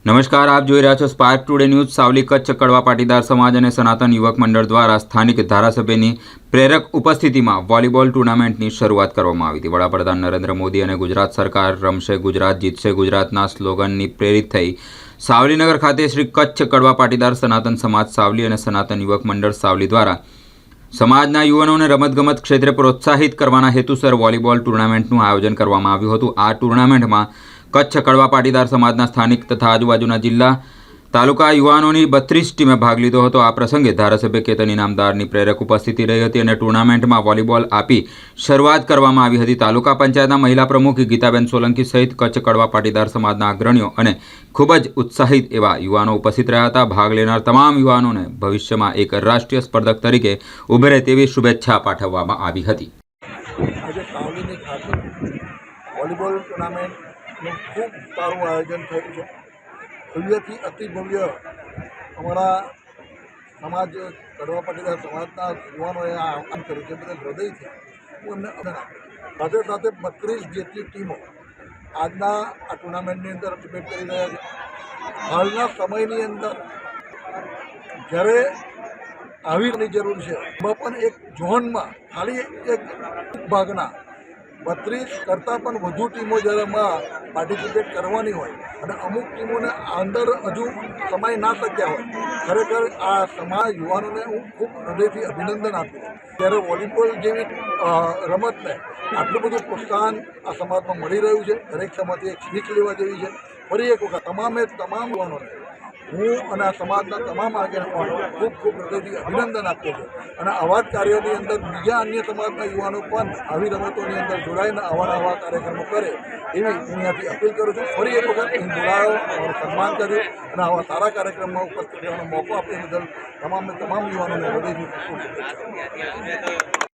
નમસ્કાર, આપ જોઈ રહ્યા છો spark today news. Savli Kutch કડવા પાટીદાર સમાજ અને સનાતન યુવક મંડળ દ્વારા સ્થાનિક ધારાસભ્યની પ્રેરક ઉપસ્થિતિમાં વોલીબોલ ટૂર્નામેન્ટની શરૂઆત કરવામાં આવી હતી। વડાપ્રધાન નરેન્દ્ર મોદી અને ગુજરાત સરકાર રમશે ગુજરાત જીતશે ગુજરાતના સ્લોગનની પ્રેરિત થઈ સાવલીનગર ખાતે શ્રી કચ્છ કડવા પાટીદાર સનાતન સમાજ સાવલી અને સનાતન યુવક મંડળ સાવલી દ્વારા સમાજના યુવાનોને રમતગમત ક્ષેત્રે પ્રોત્સાહિત કરવાના હેતુસર વોલીબોલ ટૂર્નામેન્ટનું આયોજન કરવામાં આવ્યું હતું। આ ટૂર્નામેન્ટમાં કચ્છ કડવા પાટીદાર સમાજના સ્થાનિક તથા આજુબાજુના જિલ્લા તાલુકા યુવાનોની 32 ટીમે ભાગ લીધો હતો। આ પ્રસંગે ધારાસભ્ય કેતન ઇનામદારની પ્રેરક ઉપસ્થિતિ રહી હતી અને ટૂર્નામેન્ટમાં વોલીબોલ આપી શરૂઆત કરવામાં આવી હતી। તાલુકા પંચાયતના મહિલા પ્રમુખ ગીતાબેન સોલંકી સહિત કચ્છ કડવા પાટીદાર સમાજના અગ્રણીઓ અને ખૂબ જ ઉત્સાહિત એવા યુવાનો ઉપસ્થિત રહ્યા હતા। ભાગ લેનાર તમામ યુવાનોને ભવિષ્યમાં એક રાષ્ટ્રીય સ્પર્ધક તરીકે ઉભરે તેવી શુભેચ્છા પાઠવવામાં આવી હતી। આજે સાવલીની ખાતે વોલીબોલ ટુર્નામેન્ટનું ખૂબ સારું આયોજન થયું છે। ભવ્યથી અતિ ભવ્ય અમારા સમાજ કડવા પાટીદાર સમાજના યુવાનોએ આ આહ્વાન કર્યું છે, બધા હૃદયથી હું એમને અભિનંદન આપું છું। સાથે 32 જેટલી ટીમો આજના આ ટુર્નામેન્ટની અંદર પાર્ટિસિપેટ કરી રહ્યા છે। હાલના સમયની અંદર જ્યારે આવીની જરૂર છે, એમાં પણ એક ઝોનમાં ખાલી એક ભાગના 32 કરતાં પણ વધુ ટીમો જ્યારે એમાં પાર્ટિસિપેટ કરવાની હોય અને અમુક ટીમોને અંદર હજુ સમાઈ ના શક્યા હોય, ખરેખર આ સમાજ યુવાનોને હું ખૂબ હૃદયથી અભિનંદન આપું છું। ત્યારે વોલીબોલ જેવી રમતને આટલું બધું પ્રોત્સાહન આ સમાજમાં મળી રહ્યું છે, દરેક સમાજથી એક શીખ લેવા જેવી છે। ફરી એક વખત તમામ યુવાનોને હું અને આ સમાજના તમામ આગેવાનો ખૂબ ખૂબ હૃદયથી અભિનંદન આપું છું અને આવા જ કાર્યોની અંદર બીજા અન્ય સમાજના યુવાનો પણ આવી રમતોની અંદર જોડાઈને આવા કાર્યક્રમો કરે એવી હું અહીંયાથી અપીલ કરું છું। ફરી એક વખત અહીં બોલાવ્યો, અમારું સન્માન કર્યું અને આવા સારા કાર્યક્રમમાં ઉપસ્થિત રહેવાનો મોકો આપ્યો બદલ તમામ યુવાનોને હૃદયથી ખૂબ શુભેચ્છા।